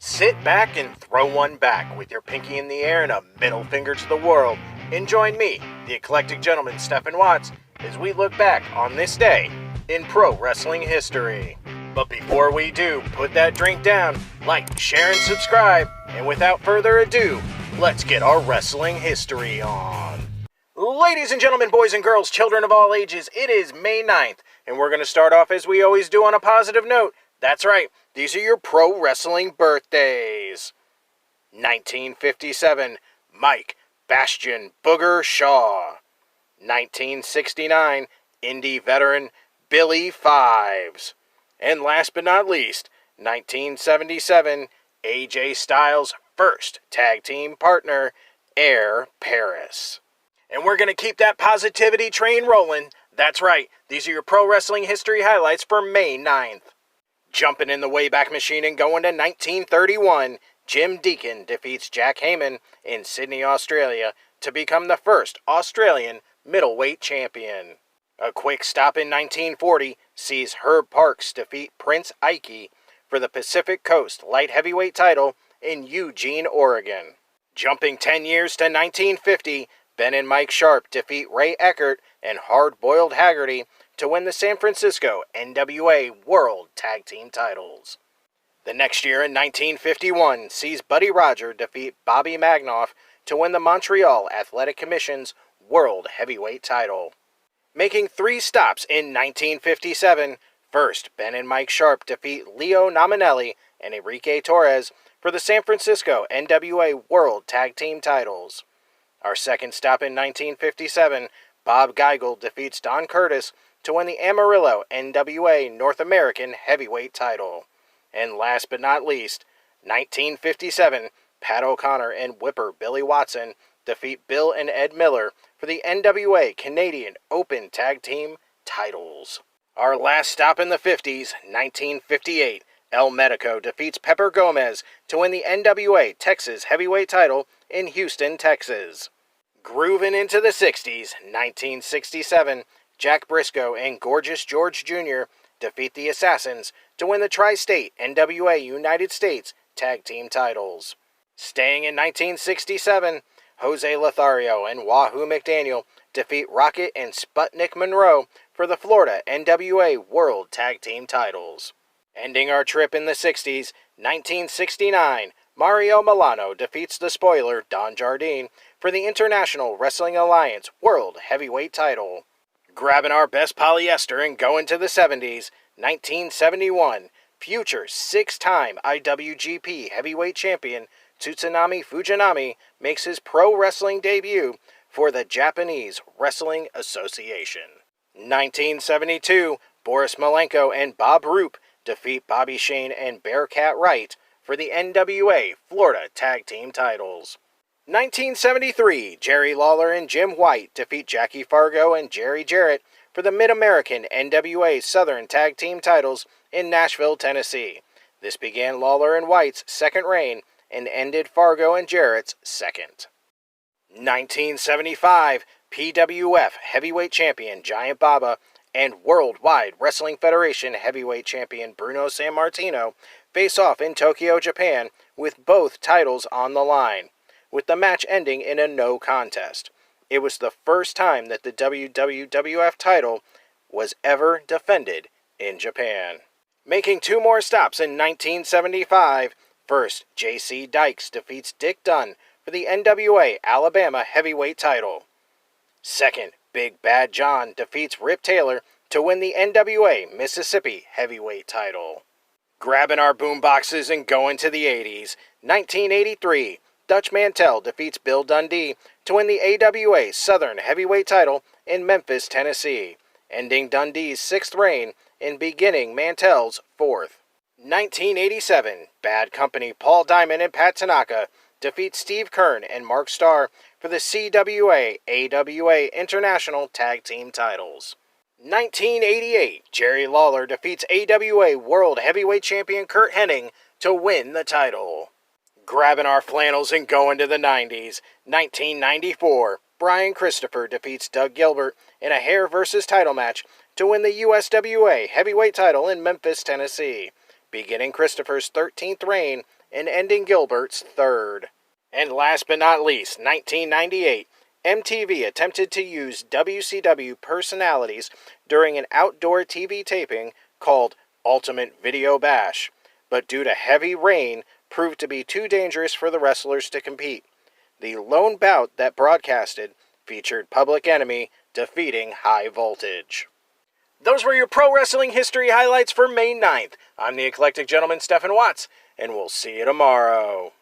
Sit back and throw one back with your pinky in the air and a middle finger to the world and join me, the eclectic gentleman Stephen Watts, as we look back on this day in pro wrestling history. But before we do, put that drink down, like, share, and subscribe, and without further ado, let's get our wrestling history on. Ladies and gentlemen, boys and girls, children of all ages, it is May 9th, and we're going to start off as we always do on a positive note. That's right, these are your pro wrestling birthdays. 1957, Mike Bastion Booger Shaw. 1969, indie veteran Billy Fives. And last but not least, 1977, AJ Styles' first tag team partner, Air Paris. And we're going to keep that positivity train rolling. That's right, these are your pro wrestling history highlights for May 9th. Jumping in the Wayback Machine and going to 1931, Jim Deacon defeats Jack Heyman in Sydney, Australia to become the first Australian middleweight champion. A quick stop in 1940 sees Herb Parks defeat Prince Ike for the Pacific Coast light heavyweight title in Eugene, Oregon. Jumping 10 years to 1950, Ben and Mike Sharp defeat Ray Eckert and Hard Boiled Haggerty to win the San Francisco NWA World Tag Team titles. The next year in 1951 sees Buddy Roger defeat Bobby Magnoff to win the Montreal Athletic Commission's World Heavyweight title. Making 3 stops in 1957, first Ben and Mike Sharp defeat Leo Nominelli and Enrique Torres for the San Francisco NWA World Tag Team titles. Our second stop in 1957, Bob Geigel defeats Don Curtis to win the Amarillo NWA North American Heavyweight title. And last but not least, 1957, Pat O'Connor and Whipper Billy Watson defeat Bill and Ed Miller for the NWA Canadian Open Tag Team titles. Our last stop in the 50s, 1958, El Medico defeats Pepper Gomez to win the NWA Texas Heavyweight title in Houston, Texas. Grooving into the 60s, 1967, Jack Briscoe and Gorgeous George Jr. defeat the Assassins to win the Tri-State NWA United States Tag Team titles. Staying in 1967, Jose Lothario and Wahoo McDaniel defeat Rocket and Sputnik Monroe for the Florida NWA World Tag Team titles. Ending our trip in the 60s, 1969, Mario Milano defeats the Spoiler, Don Jardine, for the International Wrestling Alliance World Heavyweight title. Grabbing our best polyester and going to the 70s, 1971, future 6-time IWGP Heavyweight Champion Tsunami Fujinami makes his pro wrestling debut for the Japanese Wrestling Association. 1972, Boris Malenko and Bob Roop defeat Bobby Shane and Bearcat Wright for the NWA Florida Tag Team titles. 1973, Jerry Lawler and Jim White defeat Jackie Fargo and Jerry Jarrett for the Mid-American NWA Southern Tag Team titles in Nashville, Tennessee. This began Lawler and White's second reign and ended Fargo and Jarrett's second. 1975, PWF Heavyweight Champion Giant Baba and Worldwide Wrestling Federation Heavyweight Champion Bruno Sammartino face off in Tokyo, Japan, with both titles on the line, with the match ending in a no contest. It was the first time that the WWF title was ever defended in Japan. Making 2 more stops in 1975, first, J.C. Dykes defeats Dick Dunn for the NWA Alabama Heavyweight title. Second, Big Bad John defeats Rip Taylor to win the NWA Mississippi Heavyweight title. Grabbing our boomboxes and going to the 80s, 1983, Dutch Mantell defeats Bill Dundee to win the AWA Southern Heavyweight title in Memphis, Tennessee, ending Dundee's 6th reign and beginning Mantell's 4th. 1987, Bad Company Paul Diamond and Pat Tanaka defeat Steve Kern and Mark Starr for the CWA AWA International Tag Team titles. 1988, Jerry Lawler defeats AWA World Heavyweight Champion Curt Hennig to win the title. Grabbing our flannels and going to the 90s, 1994, Brian Christopher defeats Doug Gilbert in a hair versus title match to win the USWA Heavyweight title in Memphis, Tennessee, beginning Christopher's 13th reign and ending Gilbert's third. And last but not least, 1998, MTV attempted to use WCW personalities during an outdoor TV taping called Ultimate Video Bash, but due to heavy rain, proved to be too dangerous for the wrestlers to compete. The lone bout that broadcasted featured Public Enemy defeating High Voltage. Those were your pro wrestling history highlights for May 9th. I'm the Eclectic Gentleman, Stephen Watts, and we'll see you tomorrow.